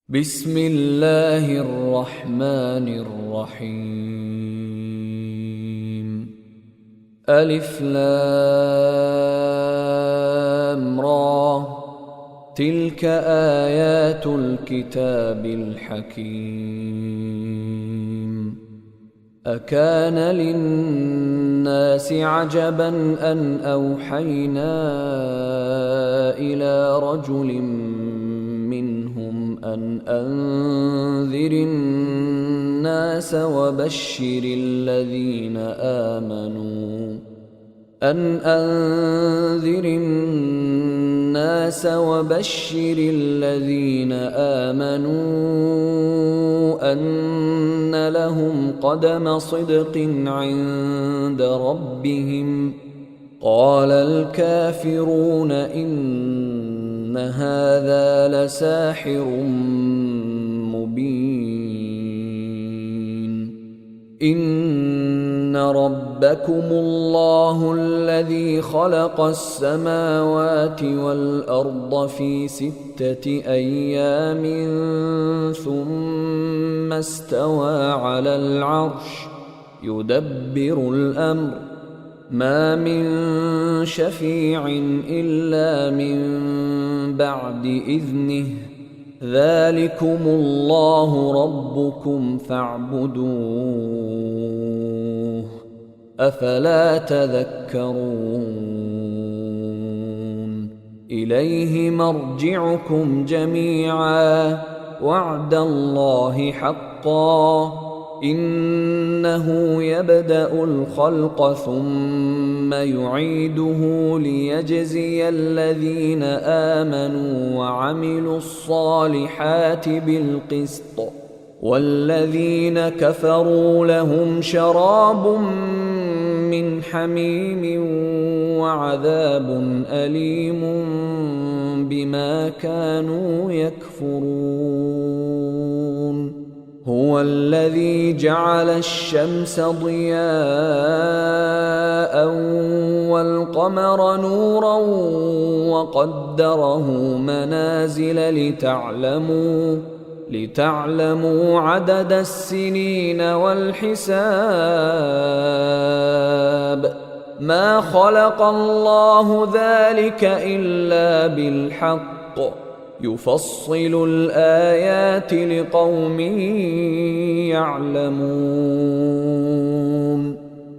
بسم الله الرحمن الرحيم ألف لام را تلك آيات الكتاب الحكيم أكان للناس عجبا أن أوحينا إلى رجل منهم أن أنذر الناس وبشر الذين آمنوا أن لهم قدم صدق عند ربهم قال الكافرون إن هذا لساحر مبين إن ربكم الله الذي خلق السماوات والأرض في 6 أيام ثم استوى على العرش يدبر الأمر ما من شفيع إلا من بعد إذنه ذلكم الله ربكم فاعبدوه أفلا تذكرون إليه مرجعكم جميعا وعد الله حقا إنه يبدأ الخلق ثم يعيده ليجزي الذين آمنوا وعملوا الصالحات بالقسط والذين كفروا لهم شراب من حميم وعذاب أليم بما كانوا يكفرون هو الذي جعل الشمس ضياء والقمر نورا وقدره منازل لتعلموا عدد السنين والحساب ما خلق الله ذلك إلا بالحق يفصل الآيات لقوم يعلمون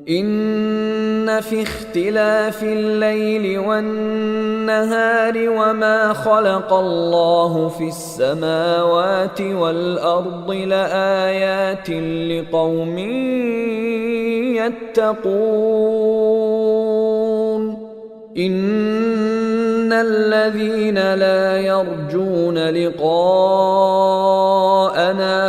إن في اختلاف الليل والنهار وما خلق الله في السماوات والأرض لآيات لقوم يتقون إن الذين لا يرجون لقاءنا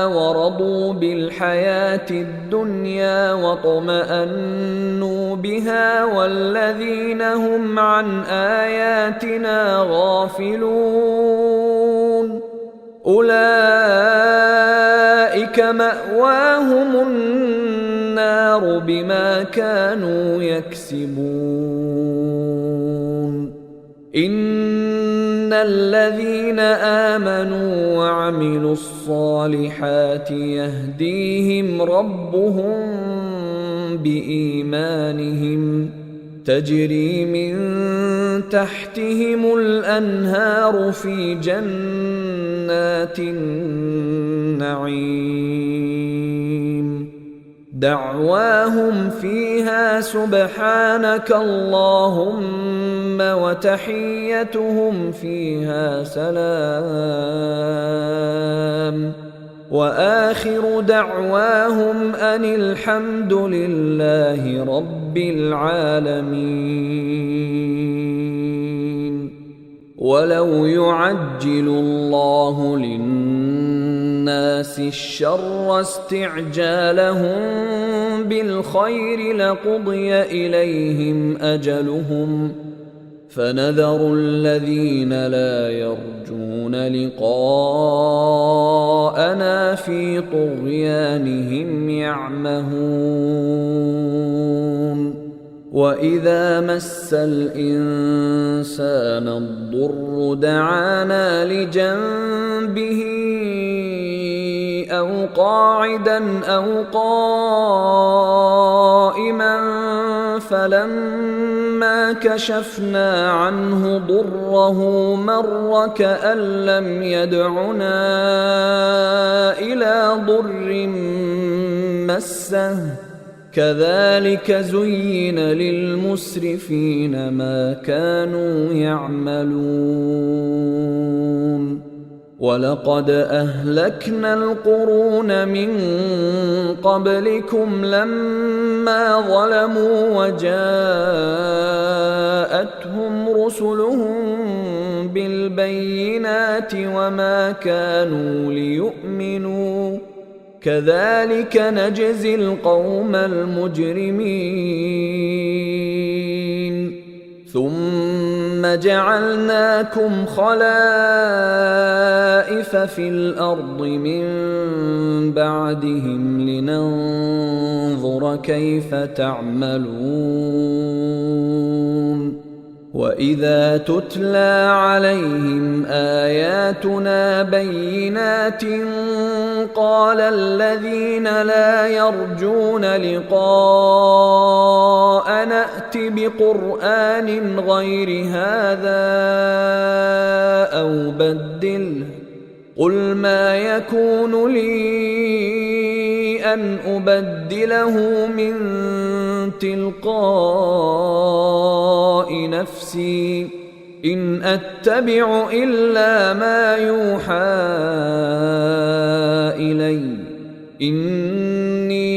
ورضوا بالحياة الدنيا واطمأنوا بها والذين هم عن آياتنا غافلون أولئك مأواهم النار بما كانوا يكسبون إن الذين آمنوا وعملوا الصالحات يهديهم ربهم بإيمانهم تجري من تحتهم الأنهار في جنات النعيم دعواهم فيها سبحانك اللهم وتحيتهم فيها سلام وآخر دعواهم أن الحمد لله رب العالمين ولو يعجل الله للناس الشر استعجالهم بالخير لقضي إليهم أجلهم فنذر الذين لا يرجون لقاءنا في طغيانهم يعمهون وإذا مس الإنسان الضر دعانا لجنبه ولو قاعدا أو قائما فلما كشفنا عنه ضره مر كأن لم يدعنا إلى ضر مسه كذلك زين للمسرفين ما كانوا يعملون ولقد أهلكنا القرون من قبلكم لما ظلموا وجاءتهم رسلهم بالبينات وما كانوا ليؤمنوا كذلك نجزي القوم المجرمين ثم جعلناكم خلائف في الأرض من بعدهم لننظر كيف تعملون وإذا تتلى عليهم آياتنا بينات قال الذين لا يرجون لقاء نأت بقرآن غير هذا أو بدله قل ما يكون لي أن أبدله من تلقاء نفسي إن أتبع إلا ما يوحى إلي إني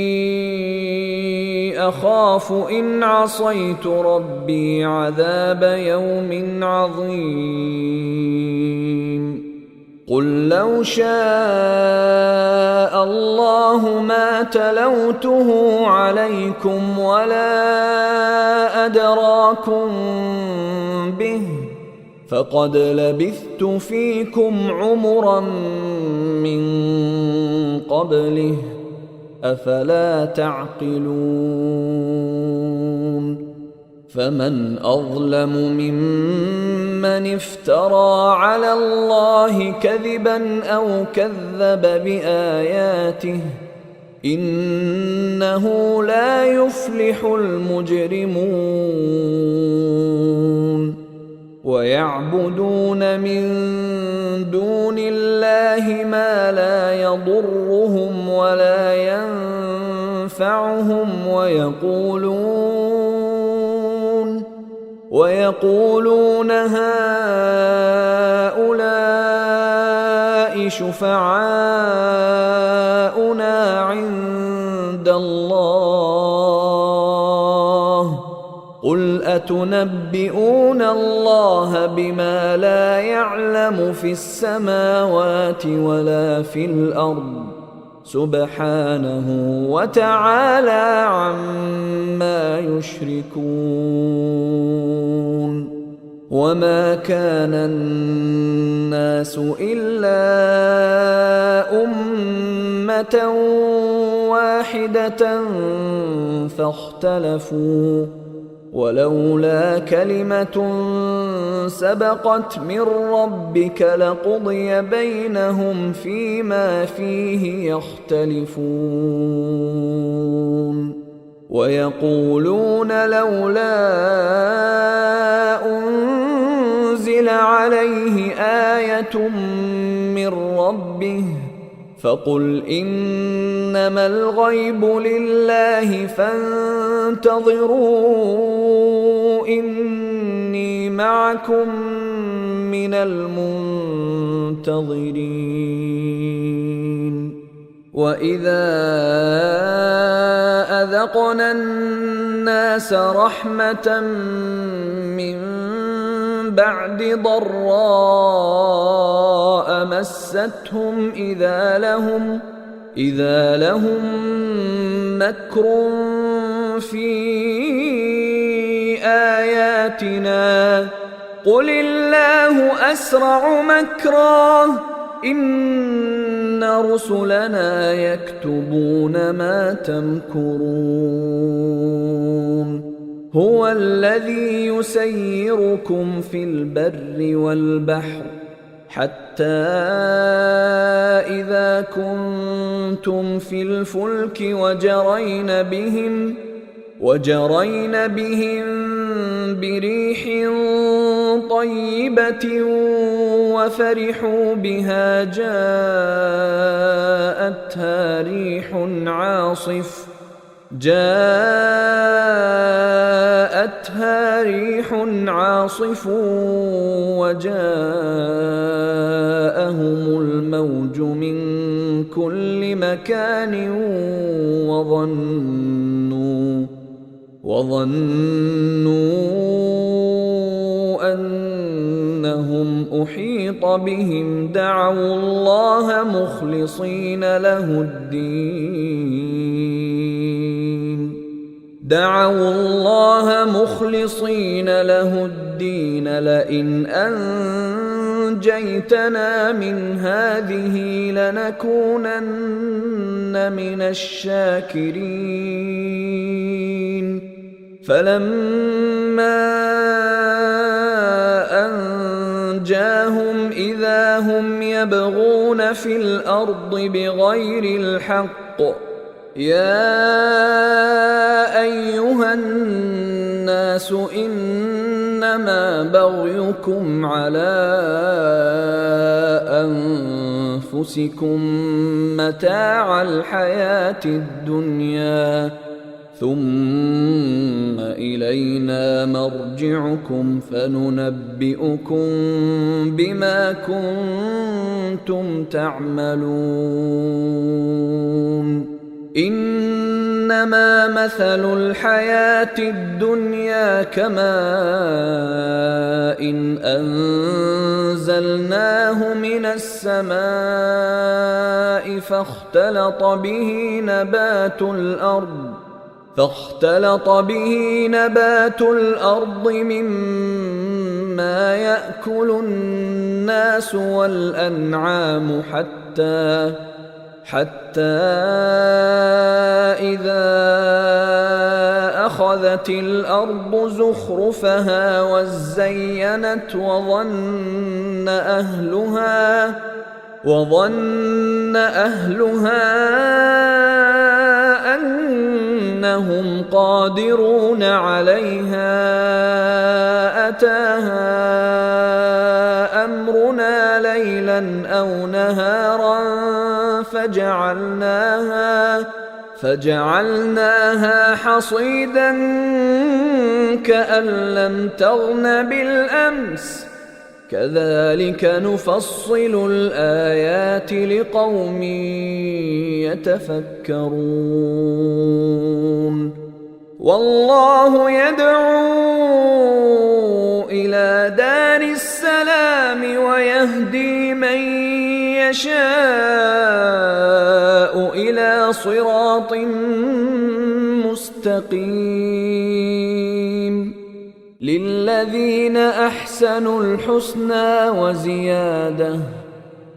أخاف إن عصيت ربي عذاب يوم عظيم قل لو شاء الله ما تلوته عليكم ولا أدراكم به فقد لبثت فيكم عمرا من قبله أفلا تعقلون فمن أظلم ممن افترى على الله كذبا أو كذب بآياته إنه لا يفلح المجرمون ويعبدون من دون الله ما لا يضرهم ولا ينفعهم ويقولون هؤلاء شفعاؤنا عند الله قل أتنبئون الله بما لا يعلم في السماوات ولا في الأرض سبحانه وتعالى عما يشركون وما كان الناس إلا أمة واحدة فاختلفوا ولولا كلمة سبقت من ربك لقضي بينهم فيما فيه يختلفون ويقولون لولا أنزل عليه آية من ربه فقل إنما الغيب لله فانتظروا إني معكم من المنتظرين وإذا أذقنا الناس رحمة من بعد ضراء مستهم إذا لهم مكر في آياتنا قل الله أسرع مكرا إن رسلنا يكتبون ما تمكرون هو الذي يسيركم في البر والبحر حتى إذا كنتم في الفلك وجرين بهم بريح طيبة وفرحوا بها جاءتها ريح عاصف وجاءهم الموج من كل مكان وظنوا أنهم أحيط بهم دعوا الله مخلصين له الدين لئن أنجيتنا من هذه لنكونن من الشاكرين فلما أنجاهم إذا هم يبغون في الأرض بغير الحق يا أيها الناس إنما بغيكم على أنفسكم متاع الحياة الدنيا ثم إلينا مرجعكم فننبئكم بما كنتم تعملون إنما مثل الحياة الدنيا كماء إن أنزلناه من السماء فاختلط به نبات الأرض مما يأكل الناس والأنعام حتى إذا أخذت الأرض زخرفها وزينت وظن أهلها أنهم قادرون عليها أتاها أمرنا ليلا أو نهارا فجعلناها حصيدا كأن لم تغن بالأمس كذلك نفصل الآيات لقوم يتفكرون والله يدعو إلى دار السلام ويهدي من يشاء إلى صراط مستقيم للذين أحسنوا الحسنى وزيادة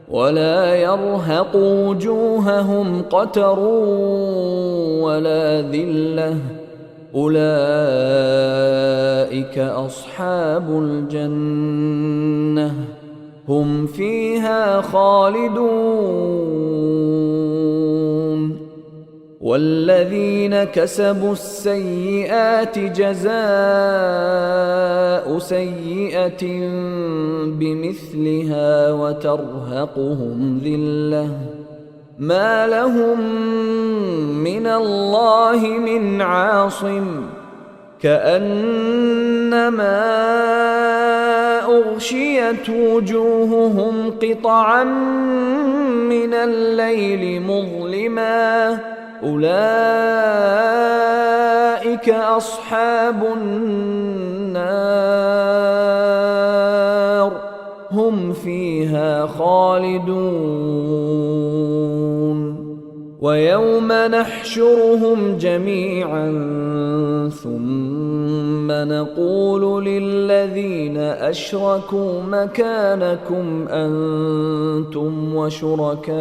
ولا يرهق وجوههم قتر ولا ذلة أولئك أصحاب الجنة هم فيها خالدون والذين كسبوا السيئات جزاء سيئة بمثلها وترهقهم ذلة ما لهم من الله من عاصم كأنما أغشيت وجوههم قطعا من الليل مظلما أولئك أصحاب النار هم فيها خالدون ويوم نحشرهم جميعا ثم نقول للذين أشركوا مكانكم أنتم وشركاؤكم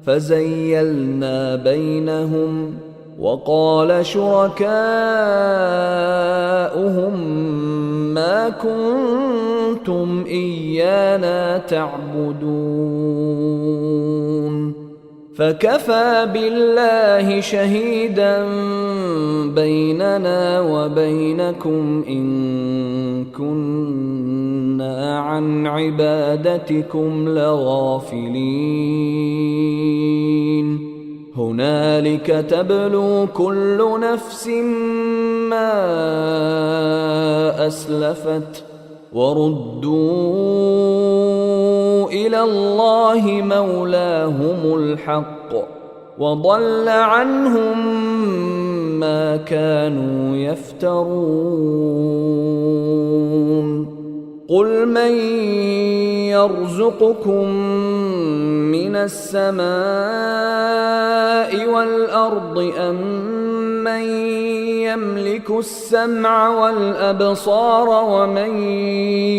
فزيلنا بينهم وقال شركاؤهم ما كنتم كنتم إيانا تعبدون فكفى بالله شهيدا بيننا وبينكم إن كنا عن عبادتكم لغافلين هنالك تبلو كل نفس ما أسلفت وردوا إلى الله مولاهم الحق وضل عنهم ما كانوا يفترون قل من يرزقكم من السماء والأرض أم من يملك السمع والأبصار ومن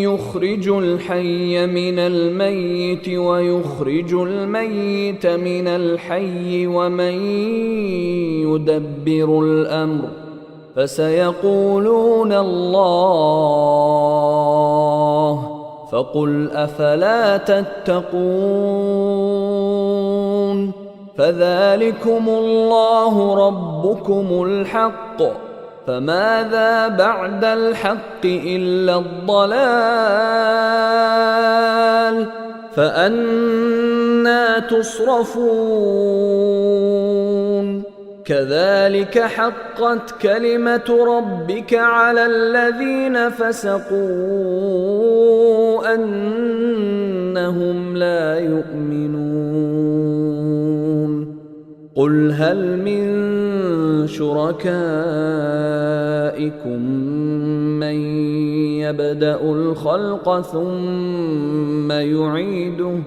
يخرج الحي من الميت ويخرج الميت من الحي ومن يدبر الأمر فسيقولون الله فقل أفلا تتقون فذلكم الله ربكم الحق فماذا بعد الحق إلا الضلال فأنى تصرفون كذلك حقت كلمة ربك على الذين فسقوا أنهم لا يؤمنون قل هل من شركائكم من يبدأ الخلق ثم يعيده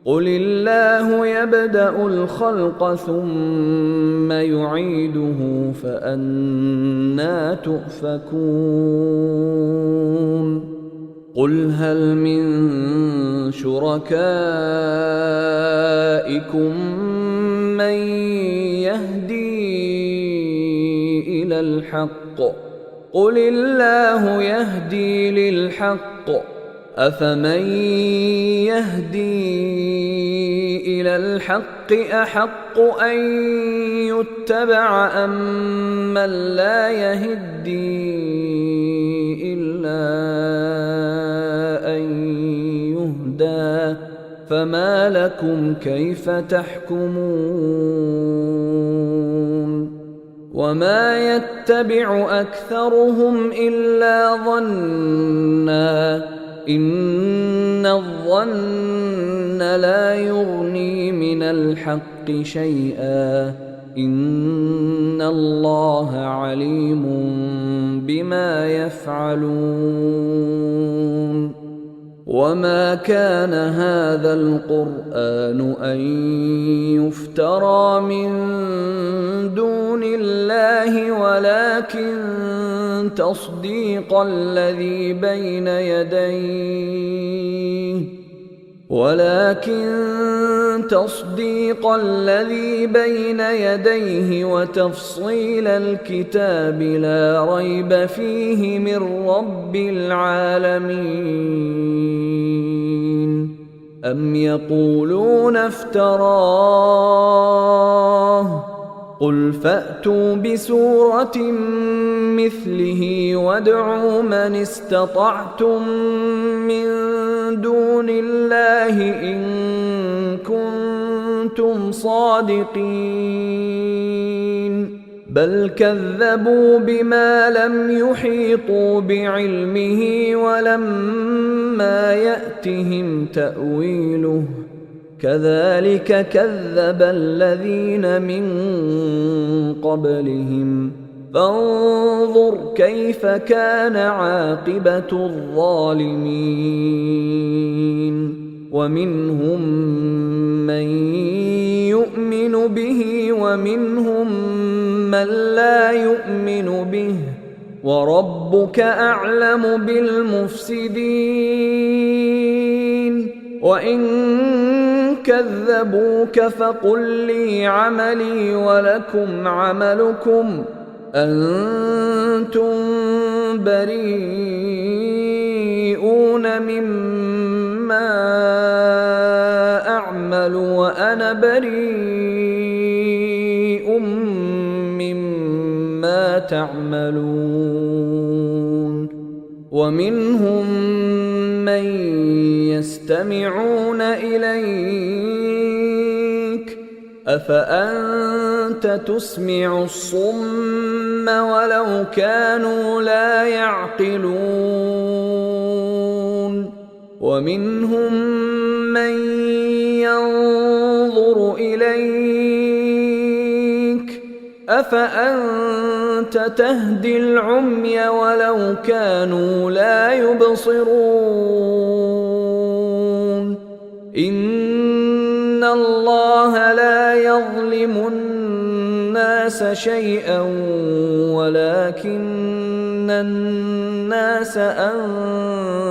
قل الله يبدأ الخلق ثم يعيده فأنى تؤفكون قل هل من شركائكم من يهدي إلى الحق قل الله يهدي للحق أفمن يهدي إلى الحق أحق أن يتبع أم من لا يهدي إلا أن يهدى فما لكم كيف تحكمون وما يتبع أكثرهم إلا ظنًّا إن الظن لا يغني من الحق شيئا إن الله عليم بما يفعلون وما كان هذا القرآن أن يفترى من دون الله ولكن تصديق الذي بين يديه وتفصيل الكتاب لا ريب فيه من رب العالمين أم يقولون افتراه قل فأتوا بسورة مثله وادعوا من استطعتم من دون الله إن كنتم صادقين بل كذبوا بما لم يحيطوا بعلمه ولما يأتهم تأويله كذلك كذب الذين من قبلهم فانظر كيف كان عاقبة الظالمين ومنهم من يؤمن به ومنهم من لا يؤمن به وربك أعلم بالمفسدين وإن كذبوك فقل لي عملي ولكم عملكم أنتم بريئون مما أعمل وأنا بريء مما تعملون ومنهم من يستمعون إليك أفأنت تسمع الصم ولو كانوا لا يعقلون ومنهم من ينظر إليك أفأنت تهدي العمي ولو كانوا لا يبصرون إن الله لا يظلم الناس شيئا ولكن الناس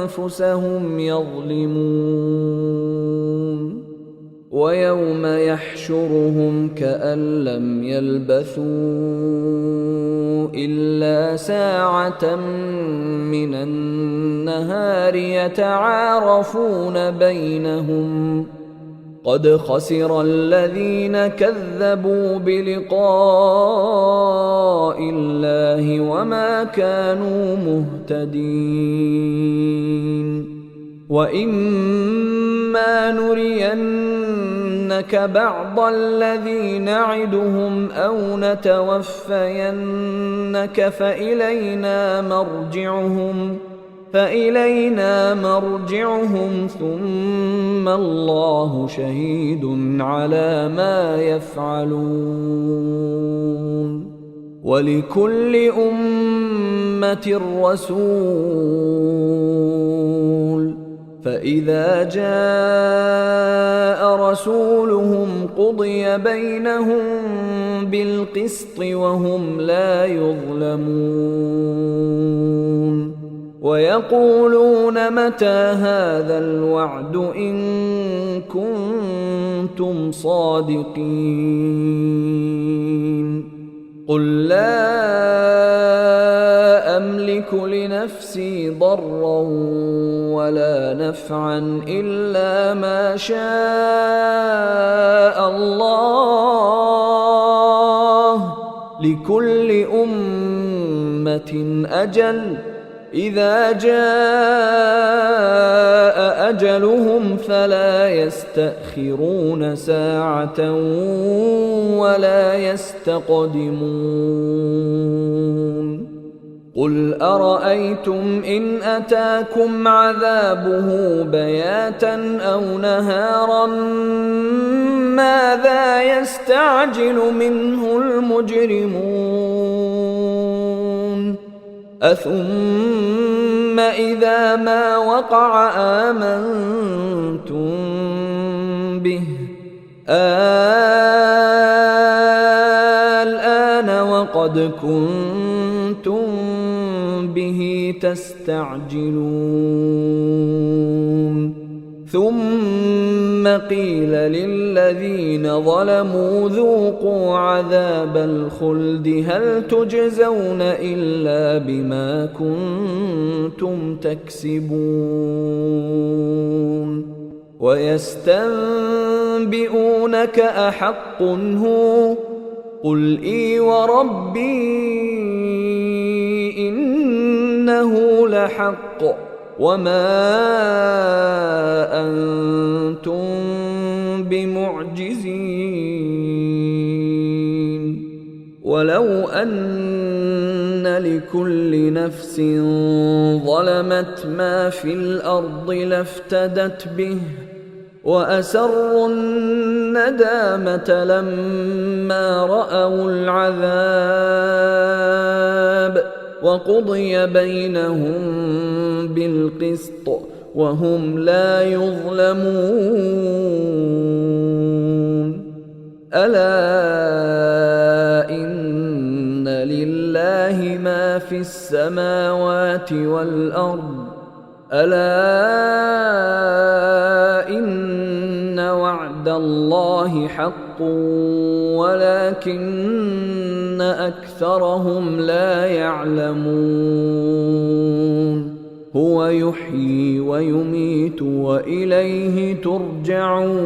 أنفسهم يظلمون ويوم يحشرهم كأن لم يلبثوا إلا ساعة من النهار يتعارفون بينهم قد خسر الذين كذبوا بلقاء الله وما كانوا مهتدين وإما نرينك بعض الذي نعدهم أو نتوفينك فإلينا مرجعهم ثم الله شهيد على ما يفعلون ولكل أمة رسول فإذا جاء رسولهم قضي بينهم بالقسط وهم لا يظلمون ويقولون متى هذا الوعد إن كنتم صادقين قل لا أملك لنفسي ضرا ولا نفعا إلا ما شاء الله لكل أمة أجل إذا جاء أجلهم فلا يستأخرون ساعة ولا يستقدمون قل أرأيتم إن أتاكم عذابه بياتا أو نهارا ماذا يستعجل منه المجرمون أثم إذا ما وقع آمنتم به الآن وقد كنتم به تستعجلون ثم قيل للذين ظلموا ذوقوا عذاب الخلد هل تجزون إلا بما كنتم تكسبون ويستنبئونك أحق هو قل إي وربي إنه لحق وما أنتم بمعجزين ولو أن لكل نفس ظلمت ما في الأرض لافتدت به وأسروا الندامة لما رأوا العذاب وقضي بينهم بالقسط وهم لا يظلمون ألا إن لله ما في السماوات والأرض ألا إن وعد الله حق ولكن أكثرهم لا يعلمون هو يحيي ويميت وإليه ترجعون.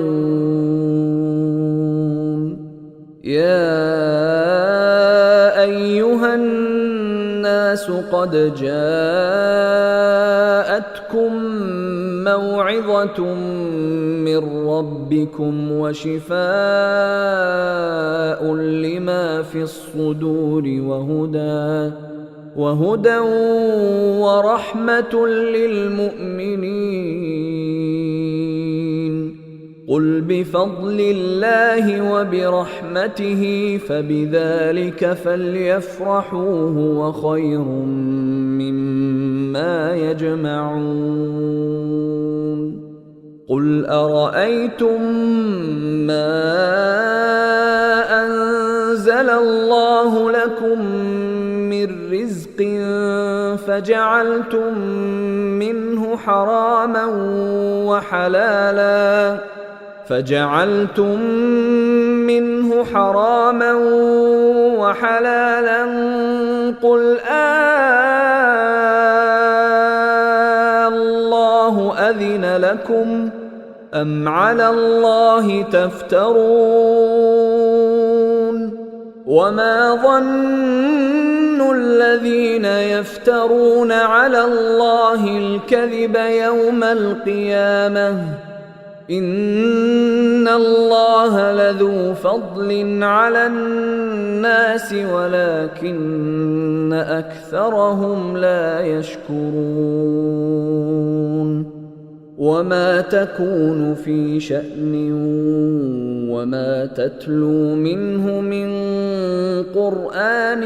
يا أيها الناس قد جاءتكم موعظة من ربكم وشفاء لما في الصدور وهدى ورحمة للمؤمنين. قل بفضل الله وبرحمته فبذلك فليفرحوا هو خير مما يجمعون. قل أرأيتم ما أنزل الله لكم من رزق فجعلتم منه حراما وحلالا قل الله أذن لكم أم على الله تفترون. وما ظن الذين يفترون على الله الكذب يوم القيامة إن الله لذو فضل على الناس ولكن أكثرهم لا يشكرون. وما تكون في شأن وما تتلو منه من قرآن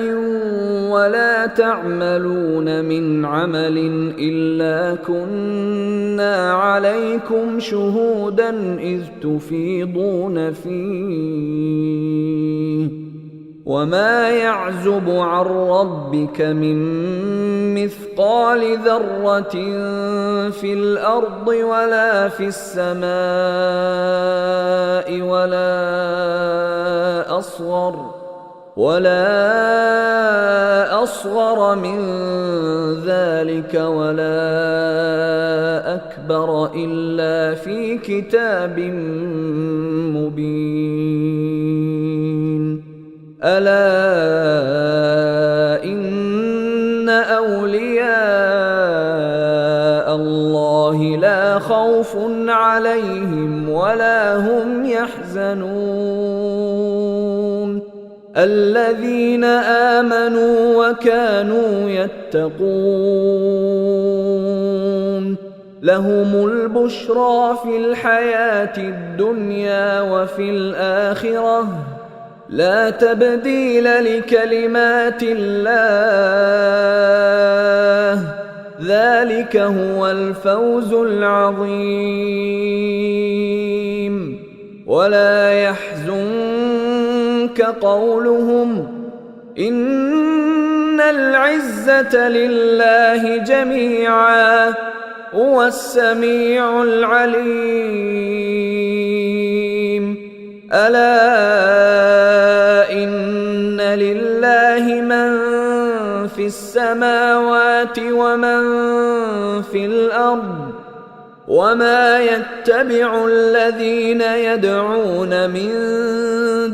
ولا تعملون من عمل إلا كنا عليكم شهودا إذ تفيضون فيه. وما يعزب عن ربك من مثقال ذرة في الأرض ولا في السماء ولا أصغر من ذلك ولا أكبر إلا في كتاب مبين. ألا إن أولياء الله لا خوف عليهم ولا هم يحزنون الذين آمنوا وكانوا يتقون لهم البشرى في الحياة الدنيا وفي الآخرة لا تبديل لكلمات الله ذلك هو الفوز العظيم. ولا يحزنك قولهم إن العزة لله جميعا هو السميع العليم. ألا إن لله من في السماوات ومن في الأرض وما يتبع الذين يدعون من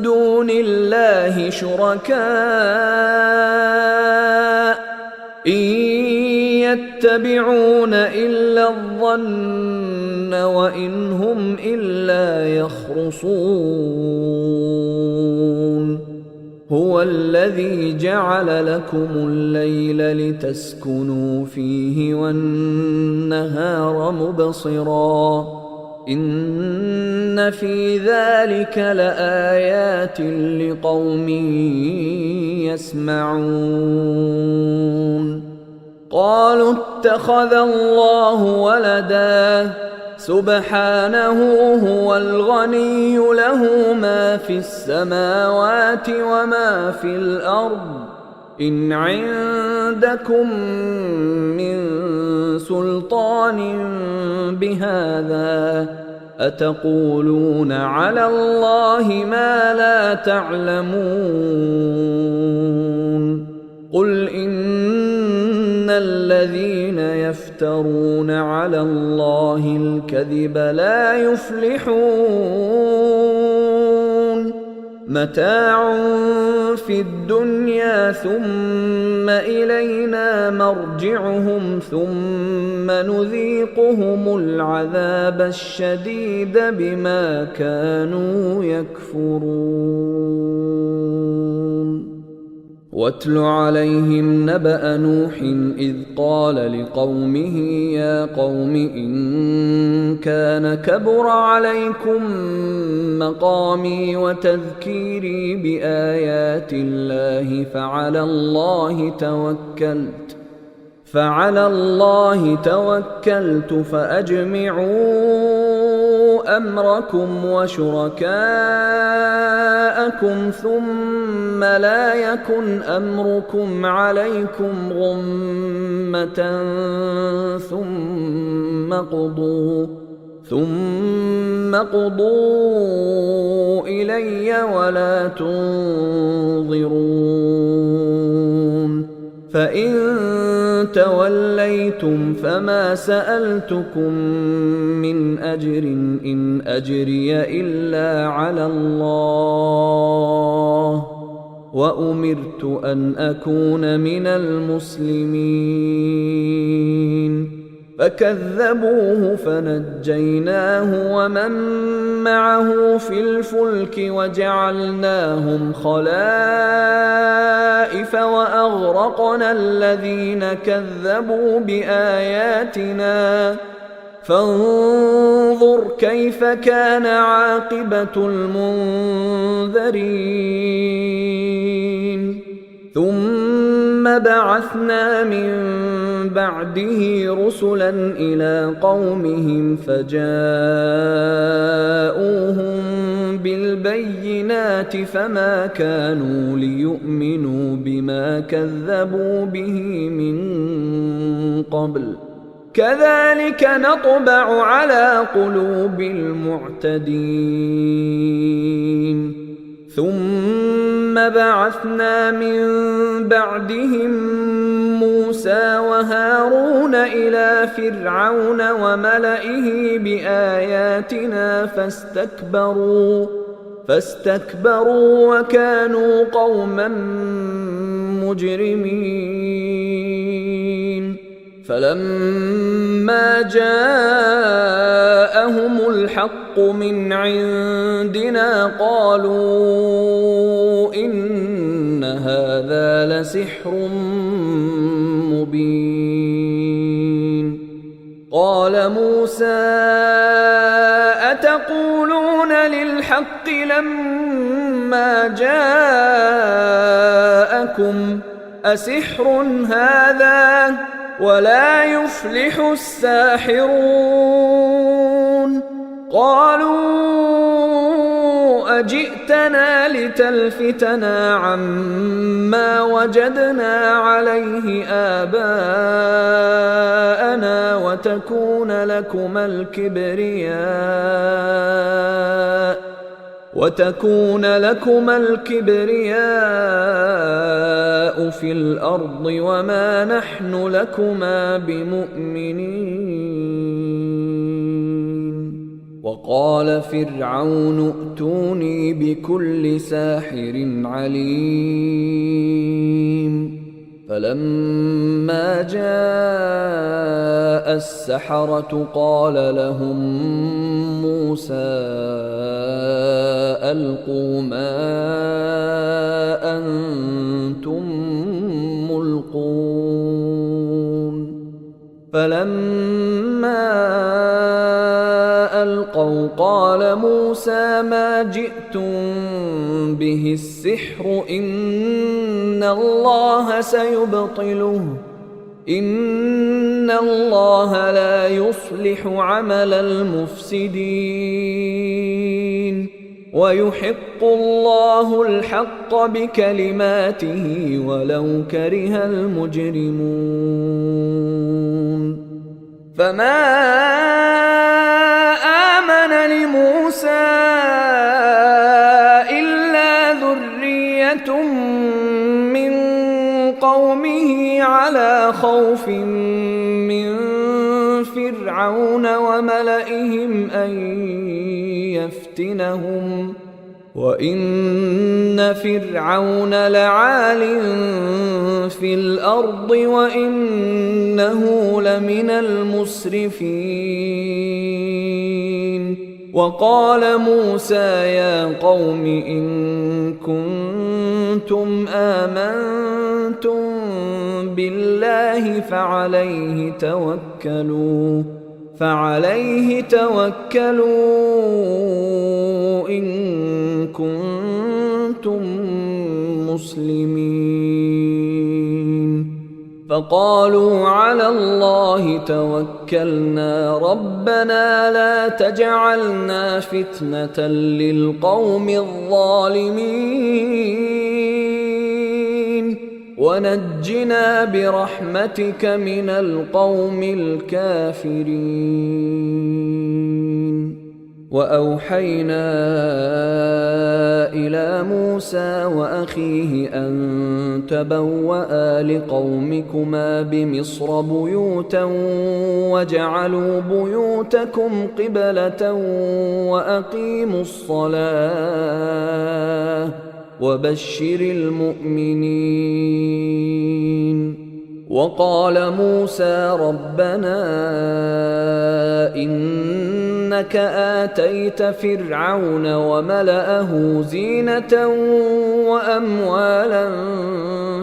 دون الله شركاء إن يتبعون إلا الظن وإن هم إلا يخرصون. هو الذي جعل لكم الليل لتسكنوا فيه والنهار مبصرا إن في ذلك لآيات لقوم يسمعون. قالوا اتخذ الله ولدا سبحانه هو الغني له ما في السماوات وما في الأرض إن عندكم من سلطان بهذا أتقولون على الله ما لا تعلمون. قل إن الذين يفترون على الله الكذب لا يفلحون متاع في الدنيا ثم إلينا مرجعهم ثم نذيقهم العذاب الشديد بما كانوا يكفرون واتل عليهم نبأ نوح إذ قال لقومه يا قوم إن كان كبر عليكم مقامي وتذكيري بآيات الله فعلى الله توكلت فأجمعوا أمركم وشركاءكم ثم لا يكن أمركم عليكم غمة ثم قضوا إلي ولا تنظرون فإن توليتم فما سألتكم من أجر إن أجري إلا على الله وأمرت أن أكون من المسلمين فكذبوه فنجيناه ومن معه في الفلك وجعلناهم خلائف وأغرقنا الذين كذبوا بآياتنا فانظر كيف كان عاقبة المنذرين ثم بعثنا من بعده رسلا إلى قومهم فجاءوهم بالبينات فما كانوا ليؤمنوا بما كذبوا به من قبل كذلك نطبع على قلوب المعتدين ثم بعثنا من بعدهم موسى وهارون إلى فرعون وملئه بآياتنا فاستكبروا وكانوا قوما مجرمين فلما جاءهم الحق من عندنا قالوا إن هذا لسحر مبين قال موسى أتقولون للحق لما جاءكم أسحر هذا ولا يفلح الساحرون قالوا أجئتنا لتلفتنا عما وجدنا عليه آباءنا وتكون لكما الكبرياء في الأرض وما نحن لكما بمؤمنين وقال فرعون ائتوني بكل ساحر عليم فلما جاء السحرة قال لهم موسى ألقوا ما أنتم ملقون فلما ألقوا قال موسى ما جئتم به السحر إن الله سيبطله إن الله لا يصلح عمل المفسدين ويحق الله الحق بكلماته ولو كره المجرمون فما آمن لموسى إلا ذرية من قومه على خوف من فرعون وملئهم أن يفتنهم وإن فرعون لعال في الأرض وإنه لمن المسرفين. وقال موسى يا قوم إن كنتم آمنتم بالله فعليه توكلوا إن كنتم مسلمين. فقالوا على الله توكلنا ربنا لا تجعلنا فتنة للقوم الظالمين ونجنا برحمتك من القوم الكافرين. وأوحينا إلى موسى وأخيه أن تبوأ لقومكما بمصر بيوتا واجعلوا بيوتكم قبلة وأقيموا الصلاة وبشر المؤمنين. وقال موسى ربنا إنك آتيت فرعون وملأه زينة وأموالا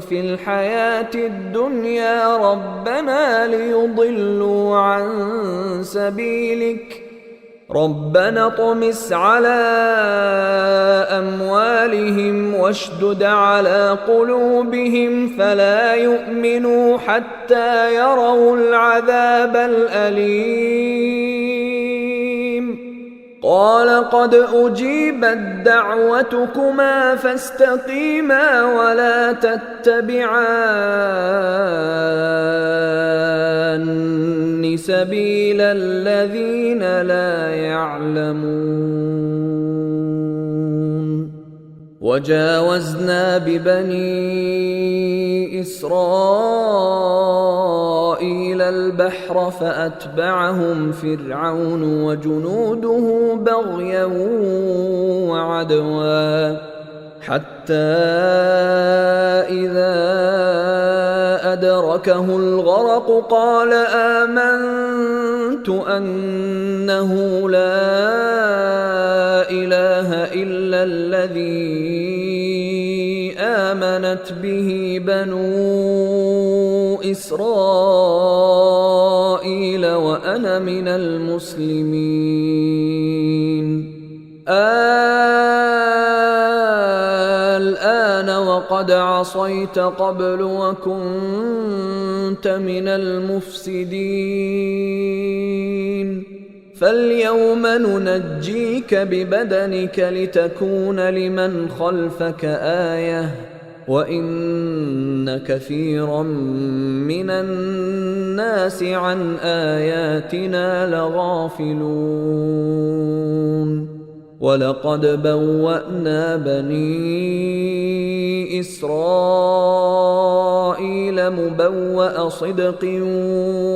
في الحياة الدنيا ربنا ليضلوا عن سبيلك ربنا اطمس على أموالهم واشدد على قلوبهم فلا يؤمنوا حتى يروا العذاب الأليم. قال قد أجيبت دعوتكما فاستقيما ولا تتبعان سبيل الذين لا يعلمون. وجاوزنا ببني إسرائيل البحر فأتبعهم فرعون وجنوده بغيا وعدوا حتى إذا أدركه الغرق قال آمنت أنه لا إله إلا الذي آمنت به بنو إسرائيل وأنا من المسلمين. الآن وقد عصيت قبل وكنت من المفسدين فاليوم ننجيك ببدنك لتكون لمن خلفك آية وإن كثيرا من الناس عن آياتنا لغافلون. ولقد بوأنا بني إسرائيل مبوأ صدق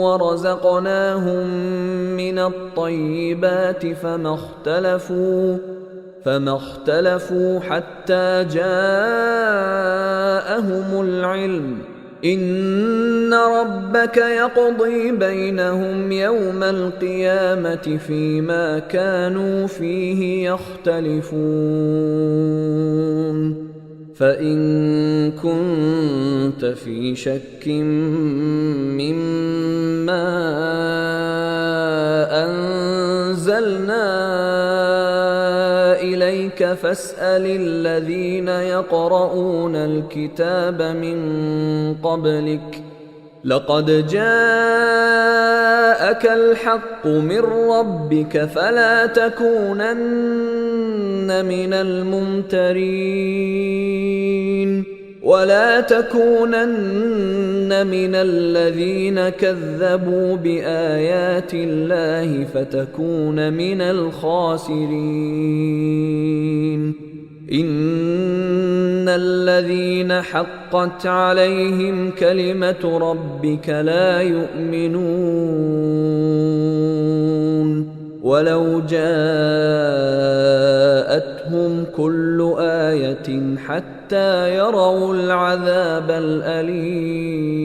ورزقناهم من الطيبات فما اختلفوا حتى جاءهم العلم إن ربك يقضي بينهم يوم القيامة فيما كانوا فيه يختلفون. فإن كنت في شك مما أنزلنا إليك فاسأل الذين يقرؤون الكتاب من قبلك لقد جاءك الحق من ربك فلا تكونن من الممترين ولا تكونن من الذين كذبوا بآيات الله فتكون من الخاسرين. إن الذين حقت عليهم كلمة ربك لا يؤمنون ولو جاءتهم كل آية حتى يروا العذاب الأليم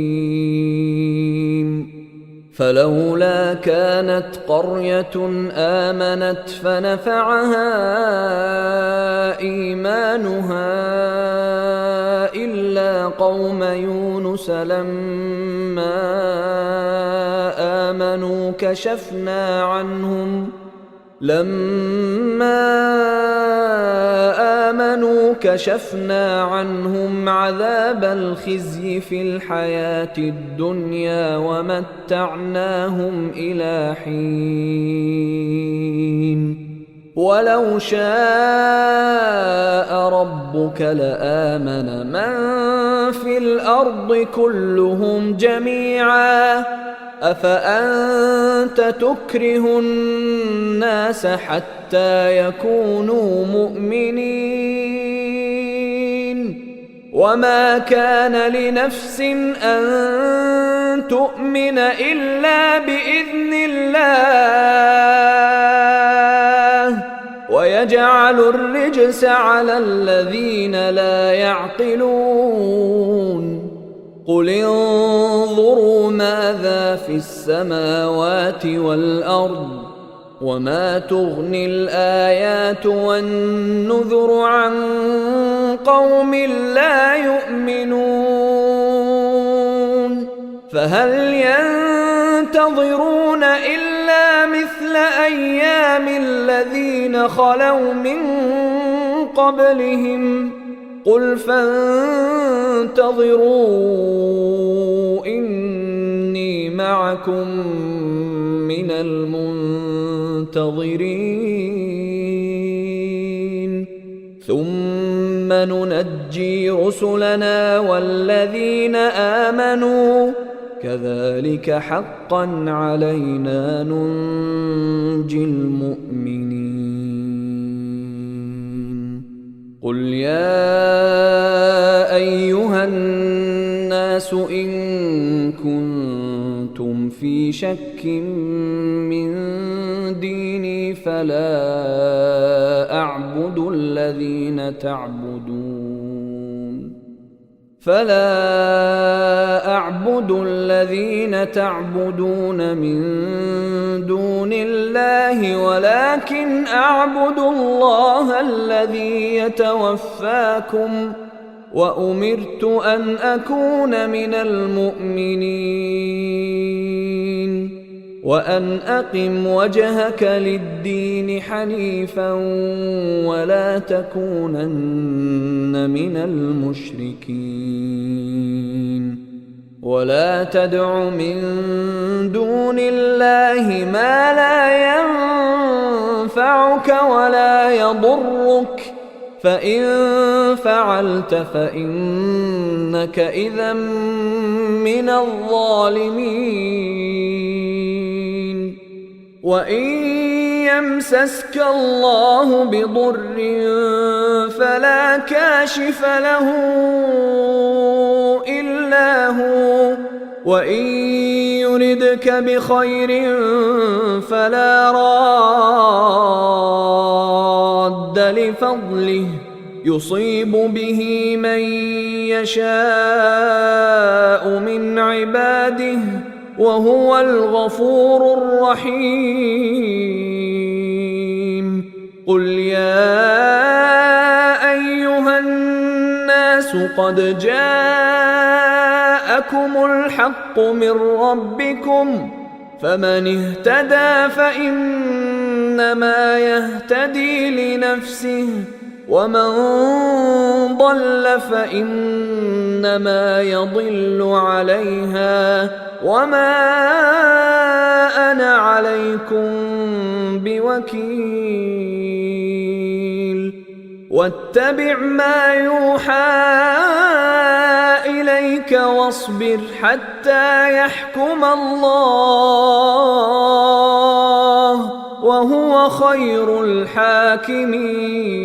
فلولا كانت قرية آمنت فنفعها إيمانها إلا قوم يونس لما آمنوا كشفنا عنهم عذاب الخزي في الحياة الدنيا ومتعناهم إلى حين ولو شاء ربك لآمن من في الأرض كلهم جميعا أفأنت تكره الناس حتى يكونوا مؤمنين وما كان لنفس أن تؤمن إلا بإذن الله ويجعل الرجس على الذين لا يعقلون قل انظروا ماذا في السماوات والأرض وما تغني الآيات والنذر عن قوم لا يؤمنون فهل ينتظرون إلا مثل أيام الذين خلوا من قبلهم قل فانتظروا إني معكم من المنتظرين ثم ننجي رسلنا والذين آمنوا كذلك حقا علينا ننجي المؤمنين قل يا أيها الناس إن كنتم في شك من ديني فلا أعبد الذين تعبدون من دون الله ولكن أعبد الله الذي يتوفاكم وأمرت أن أكون من المؤمنين وأن أقم وجهك للدين حنيفا ولا تكونن من المشركين ولا تدع من دون الله ما لا ينفعك ولا يضرك فإن فعلت فإنك إذا من الظالمين وإن يمسسك الله بضر فلا كاشف له إلا هو وإن يردك بخير فلا راد لفضله يصيب به من يشاء من عباده وهو الغفور الرحيم قل يا أيها الناس قد جاءكم الحق من ربكم فمن اهتدى فإنما يهتدي لنفسه ومن ضل فإنما يضل عليها وما أنا عليكم بوكيل واتبع ما يوحى إليك واصبر حتى يحكم الله وهو خير الحاكمين